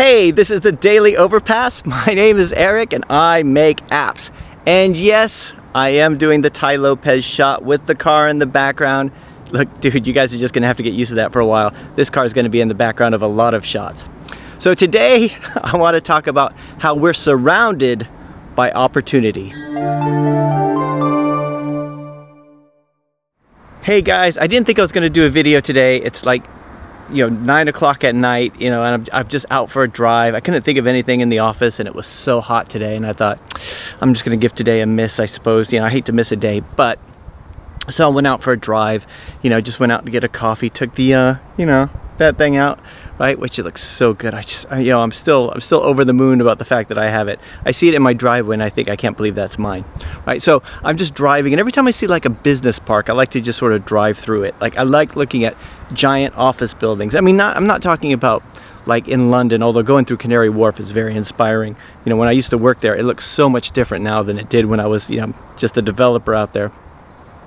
Hey, this is the Daily Overpass. My name is Eric and I make apps. And yes, I am doing the Tai Lopez shot with the car in the background. Look, dude, you guys are just gonna have to get used to that for a while. This car is gonna be in the background of a lot of shots. So today, I wanna talk about how we're surrounded by opportunity. Hey guys, I didn't think I was gonna do a video today. It's like, 9 o'clock at night, and I'm just out for a drive. I couldn't think of anything in the office and it was so hot today, and I thought, I'm just gonna give today a miss, I suppose. I hate to miss a day, but so I went out for a drive, just went out to get a coffee, took the, that thing out, right? Which it looks so good. I'm still over the moon about the fact that I have it. I see it in my driveway and I think, I can't believe that's mine, right? So I'm just driving, and every time I see like a business park, I like to just sort of drive through it. Like I like looking at giant office buildings. I mean, I'm not talking about like in London, although going through Canary Wharf is very inspiring. When I used to work there, it looks so much different now than it did when I was, just a developer out there.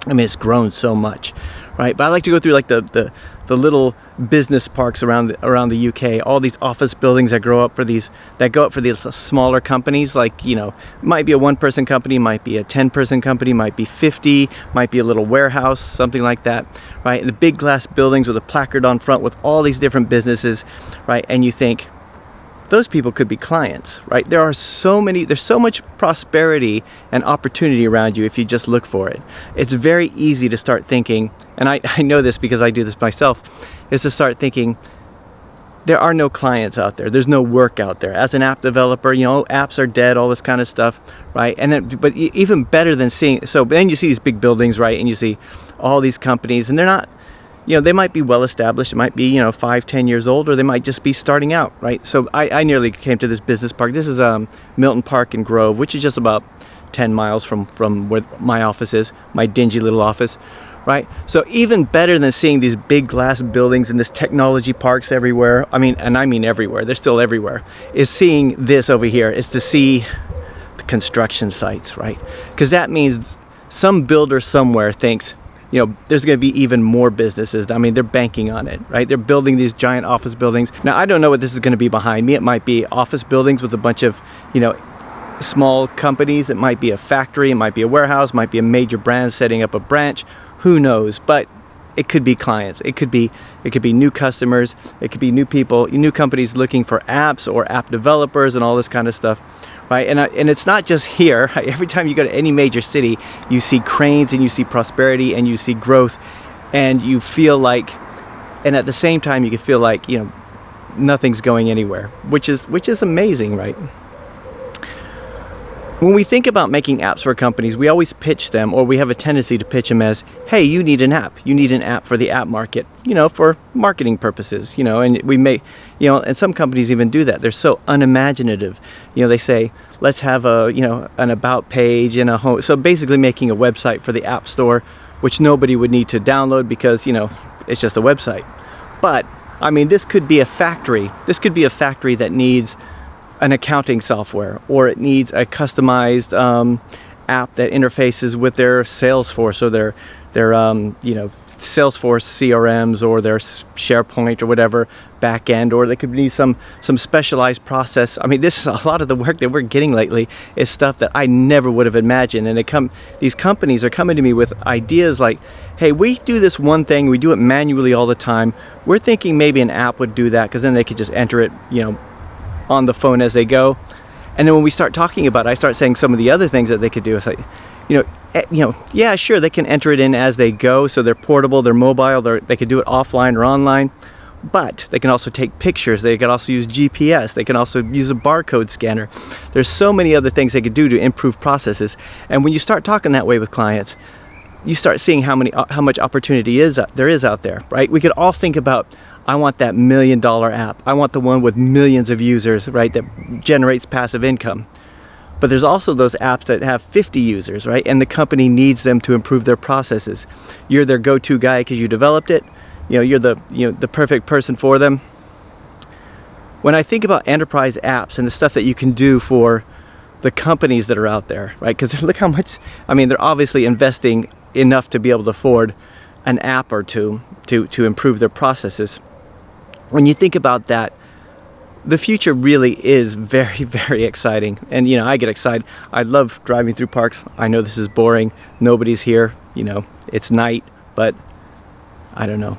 I mean, it's grown so much, right? But I like to go through like the little business parks around the UK, all these office buildings that go up for these smaller companies. Like, might be a one-person company, might be a 10-person company, might be 50, might be a little warehouse, something like that, right? And the big glass buildings with a placard on front with all these different businesses, right? And you think, those people could be clients, right? There's so much prosperity and opportunity around you if you just look for it. It's very easy to start thinking, and I know this because I do this myself, is to start thinking, there are no clients out there. There's no work out there. As an app developer, apps are dead, all this kind of stuff, right? But even better than seeing, so then you see these big buildings, right? And you see all these companies, and they're not, they might be well established, it might be, 5-10 years old, or they might just be starting out, right? So I nearly came to this business park. This is Milton Park in Grove, which is just about 10 miles from where my office is, my dingy little office, right? So even better than seeing these big glass buildings and this technology parks everywhere, I mean everywhere, they're still everywhere, is seeing this over here, is to see the construction sites, right? Because that means some builder somewhere thinks, there's going to be even more businesses. I mean, they're banking on it, right? They're building these giant office buildings. Now, I don't know what this is going to be behind me. It might be office buildings with a bunch of, small companies. It might be a factory. It might be a warehouse. It might be a major brand setting up a branch. Who knows? But it could be clients. It could be new customers. It could be new people, new companies looking for apps or app developers and all this kind of stuff. Right? And it's not just here, right? Every time you go to any major city, you see cranes and you see prosperity and you see growth, and you feel like, and at the same time you can feel like, nothing's going anywhere, which is amazing, right? When we think about making apps for companies, we always pitch them, or we have a tendency to pitch them as, hey, you need an app. You need an app for the app market, for marketing purposes, and we may, and some companies even do that. They're so unimaginative. They say, let's have an about page and a home. So basically making a website for the App Store, which nobody would need to download because, it's just a website. But, I mean, this could be a factory. This could be a factory that needs an accounting software, or it needs a customized app that interfaces with their Salesforce or their Salesforce CRMs or their SharePoint or whatever backend, or they could need some specialized process. I mean, this is a lot of the work that we're getting lately is stuff that I never would have imagined, and these companies are coming to me with ideas like, hey, we do this one thing, we do it manually all the time. We're thinking maybe an app would do that, because then they could just enter it, on the phone as they go. And then when we start talking about it, I start saying some of the other things that they could do. It's like, yeah, sure, they can enter it in as they go, so they're portable, they're mobile, they could do it offline or online, but they can also take pictures, they can also use GPS, they can also use a barcode scanner. There's so many other things they could do to improve processes. And when you start talking that way with clients, you start seeing how much opportunity there is out there, right? We could all think about, I want that $1 million app. I want the one with millions of users, right, that generates passive income. But there's also those apps that have 50 users, right, and the company needs them to improve their processes. You're their go-to guy because you developed it. You're the perfect person for them. When I think about enterprise apps and the stuff that you can do for the companies that are out there, right, because look how much, I mean, they're obviously investing enough to be able to afford an app or two to improve their processes. When you think about that, the future really is very, very exciting. And you know, I get excited. I love driving through parks. I know this is boring. Nobody's here. You know, it's night, but I don't know.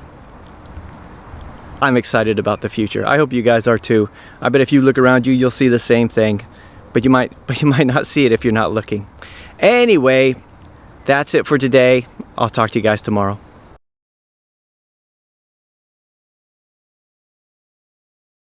I'm excited about the future. I hope you guys are too. I bet if you look around you, you'll see the same thing. But you might not see it if you're not looking. Anyway, that's it for today. I'll talk to you guys tomorrow.